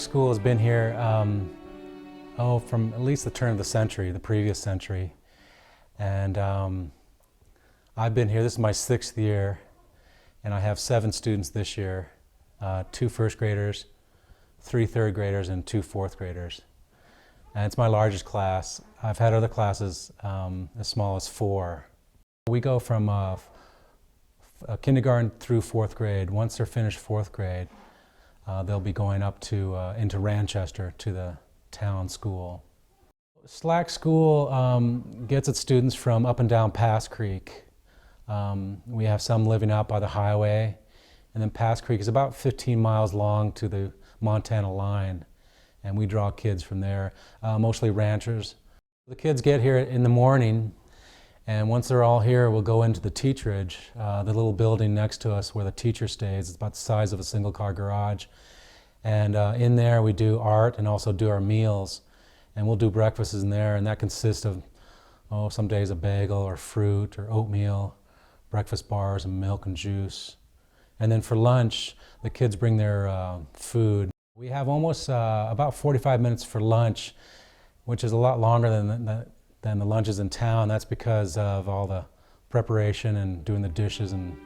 School has been here, from at least the turn of the century, the previous century. And I've been here, this is my 6th year, and I have 7 students this year, 2 first graders, 3 third graders, and 2 fourth graders. And it's my largest class. I've had other classes as small as 4. We go from kindergarten through 4th grade. Once they're finished 4th grade, they'll be going up to into Ranchester to the town school. Slack School gets its students from up and down Pass Creek. We have some living out by the highway, and then Pass Creek is about 15 miles long to the Montana line, and we draw kids from there, mostly ranchers. The kids get here in the morning, and once they're all here, we'll go into the teacherage, the little building next to us where the teacher stays. It's about the size of a single-car garage. And in there we do art and also do our meals. And we'll do breakfasts in there, and that consists of, some days a bagel or fruit or oatmeal, breakfast bars and milk and juice. And then for lunch, the kids bring their food. We have almost about 45 minutes for lunch, which is a lot longer than the lunches in town. That's because of all the preparation and doing the dishes and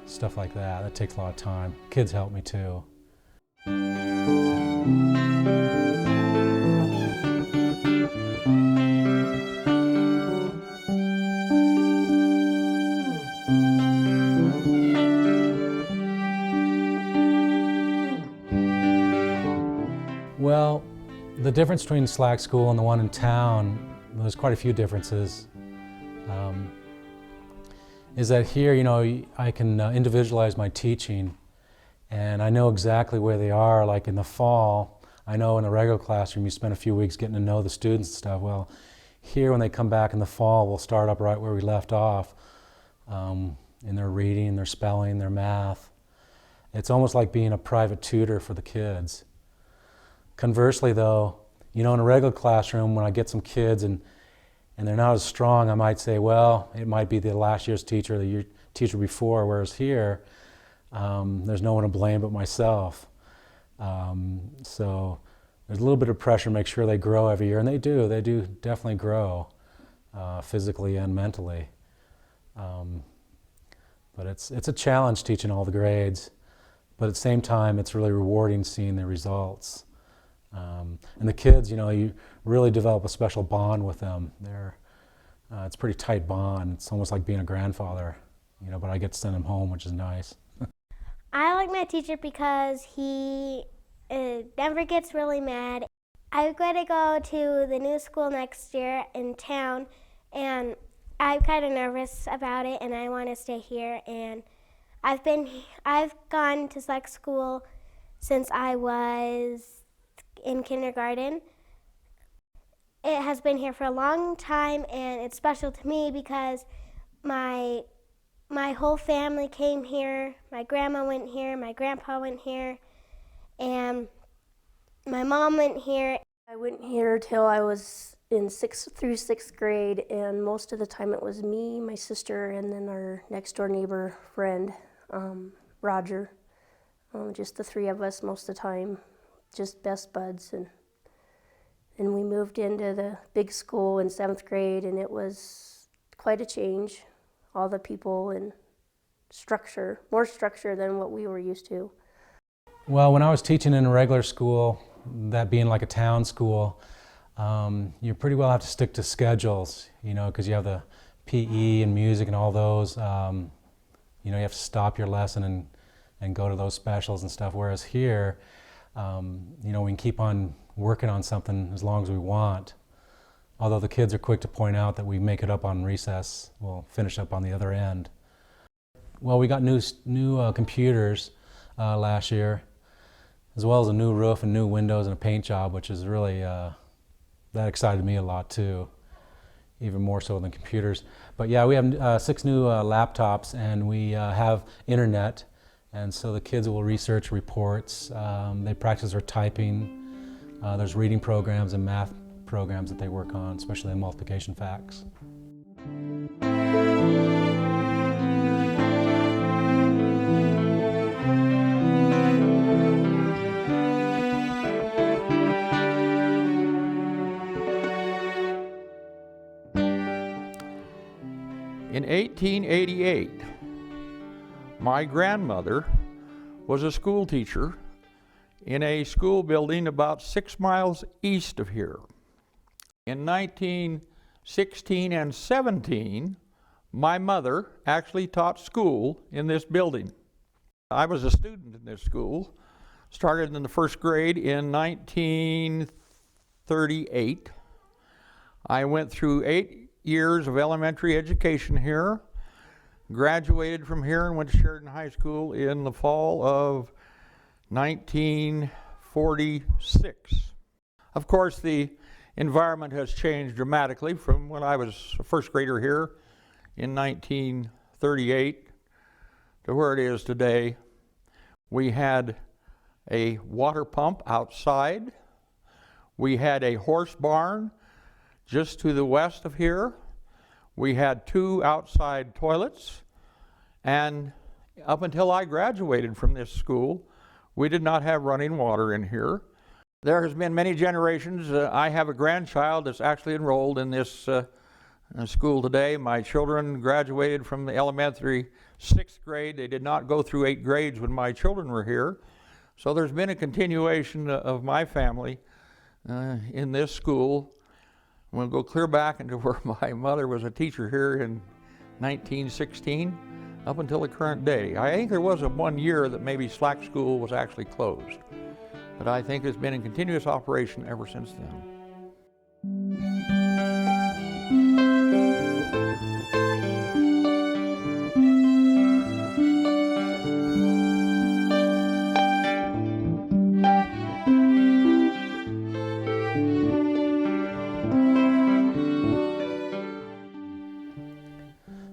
stuff like that. That takes a lot of time. Kids help me too. Well, the difference between Slack School and the one in town, there's quite a few differences. Is that here, I can individualize my teaching, and I know exactly where they are. Like in the fall, I know in the regular classroom you spend a few weeks getting to know the students and stuff. Well, here when they come back in the fall, we'll start up right where we left off, in their reading, their spelling, their math. It's almost like being a private tutor for the kids. Conversely though, in a regular classroom, when I get some kids and they're not as strong, I might say, well, it might be the last year's teacher or the year teacher before, whereas here, there's no one to blame but myself. So there's a little bit of pressure to make sure they grow every year, and they do definitely grow, physically and mentally. But it's a challenge teaching all the grades, but at the same time, it's really rewarding seeing the results. And the kids, you really develop a special bond with them. It's a pretty tight bond. It's almost like being a grandfather, but I get to send them home, which is nice. I like my teacher because he never gets really mad. I'm going to go to the new school next year in town, and I'm kind of nervous about it, and I want to stay here. And I've gone to Slack School since I was in kindergarten. It has been here for a long time, and it's special to me because my whole family came here. My grandma went here, my grandpa went here, and my mom went here. I went here till I was in 6th through 6th grade, and most of the time it was me, my sister, and then our next door neighbor friend, Roger. Just the 3 of us most of the time, just best buds. And we moved into the big school in 7th grade, and it was quite a change. All the people and structure, more structure than what we were used to. Well, when I was teaching in a regular school, that being like a town school, you pretty well have to stick to schedules, because you have the PE and music and all those. You have to stop your lesson and go to those specials and stuff. Whereas here, we can keep on working on something as long as we want. Although the kids are quick to point out that we make it up on recess, we'll finish up on the other end. Well, we got new computers last year, as well as a new roof and new windows and a paint job, which is really, that excited me a lot too, even more so than computers. But yeah, we have 6 new laptops, and we have internet, and so the kids will research reports, they practice their typing, there's reading programs and math programs that they work on, especially in multiplication facts. In 1888, my grandmother was a school teacher in a school building about 6 miles east of here. In 1916 and 17, my mother actually taught school in this building. I was a student in this school, started in the first grade in 1938. I went through 8 years of elementary education here, graduated from here and went to Sheridan High School in the fall of 1946. Of course, the environment has changed dramatically from when I was a first grader here in 1938 to where it is today. We had a water pump outside. We had a horse barn just to the west of here. We had 2 outside toilets, and up until I graduated from this school, we did not have running water in here. There has been many generations. I have a grandchild that's actually enrolled in this school today. My children graduated from the elementary 6th grade. They did not go through 8 grades when my children were here. So there's been a continuation of my family in this school. We'll go clear back into where my mother was a teacher here in 1916 up until the current day. I think there was a 1 year that maybe Slack School was actually closed, but I think it's been in continuous operation ever since then.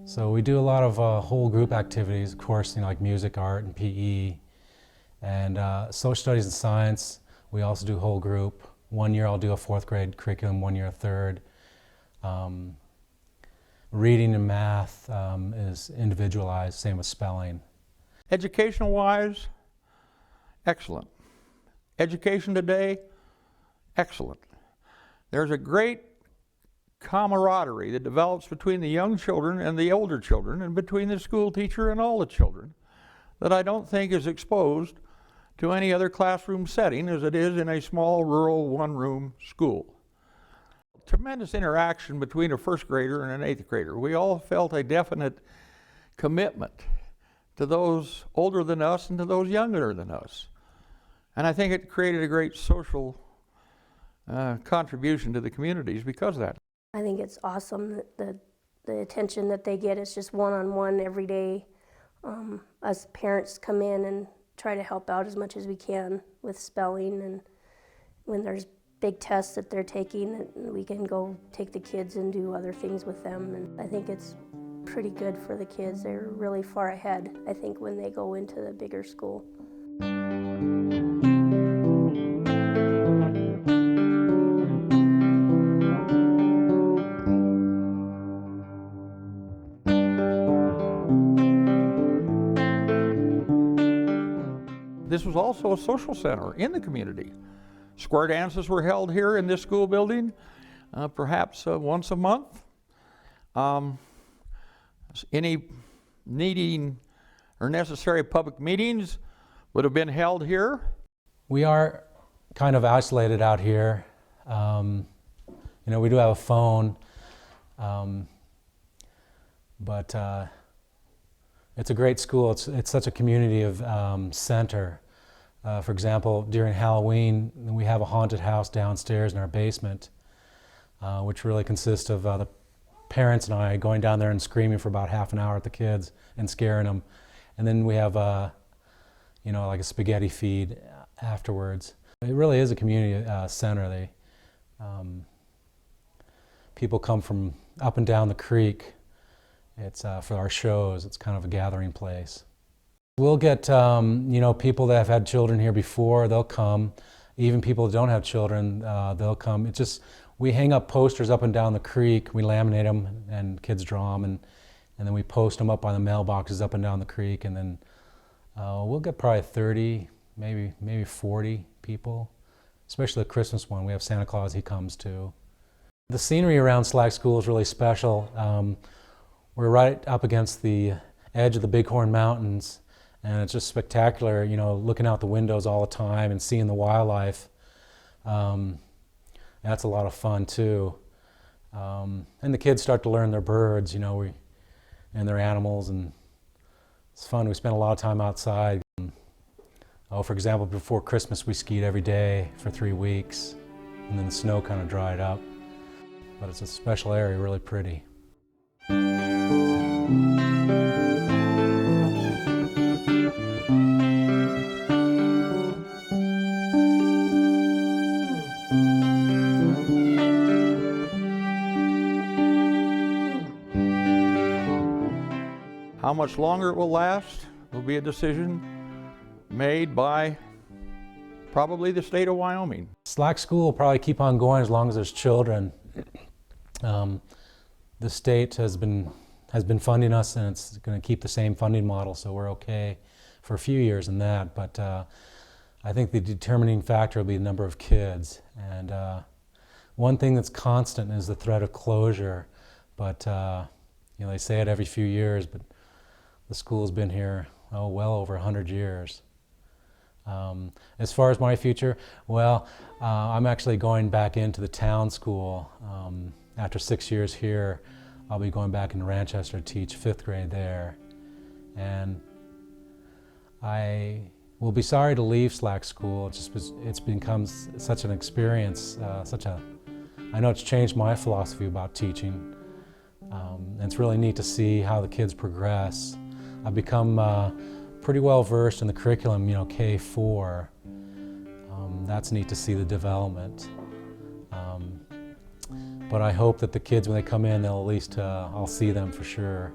So we do a lot of whole group activities, of course, like music, art, and PE, and social studies and science. We also do whole group. 1 year I'll do a 4th grade curriculum, 1 year a 3rd. Reading and math is individualized, same with spelling. Educational-wise, excellent. Education today, excellent. There's a great camaraderie that develops between the young children and the older children, and between the school teacher and all the children, that I don't think is exposed to any other classroom setting as it is in a small rural 1-room school. Tremendous interaction between a 1st grader and an 8th grader. We all felt a definite commitment to those older than us and to those younger than us. And I think it created a great social contribution to the communities because of that. I think it's awesome that the attention that they get is just one-on-one every day. Us parents come in and try to help out as much as we can with spelling, and when there's big tests that they're taking, we can go take the kids and do other things with them. And I think it's pretty good for the kids. They're really far ahead, I think, when they go into the bigger school. This was also a social center in the community. Square dances were held here in this school building, perhaps once a month. Any needing or necessary public meetings would have been held here. We are kind of isolated out here. We do have a phone, but it's a great school. It's such a community of center. For example, during Halloween, we have a haunted house downstairs in our basement, which really consists of the parents and I going down there and screaming for about half an hour at the kids and scaring them. And then we have like a spaghetti feed afterwards. It really is a community center. People come from up and down the creek. It's for our shows. It's kind of a gathering place. We'll get people that have had children here before. They'll come. Even people that don't have children, they'll come. We hang up posters up and down the creek. We laminate them, and kids draw them, and then we post them up by the mailboxes up and down the creek, and then we'll get probably 30, maybe 40 people, especially the Christmas one. We have Santa Claus, he comes too. The scenery around Slack School is really special. We're right up against the edge of the Bighorn Mountains, and it's just spectacular, you know, looking out the windows all the time and seeing the wildlife. That's a lot of fun too. And the kids start to learn their birds, you know, and their animals, and it's fun. We spend a lot of time outside. For example, before Christmas we skied every day for 3 weeks, and then the snow kind of dried up. But it's a special area, really pretty. How much longer it will last will be a decision made by probably the state of Wyoming. Slack school will probably keep on going as long as there's children. The state has been funding us, and it's going to keep the same funding model, so we're okay for a few years in that. But I think the determining factor will be the number of kids. And one thing that's constant is the threat of closure. But you know, they say it every few years, but the school's been here, well over 100 years. As far as my future, well, I'm actually going back into the town school. After 6 years here, I'll be going back into Ranchester to teach 5th grade there. And I will be sorry to leave Slack school. It's become such an experience, I know it's changed my philosophy about teaching. And it's really neat to see how the kids progress. I've become pretty well versed in the curriculum, you know, K-4. That's neat to see the development. But I hope that the kids, when they come in, they'll at least, I'll see them for sure.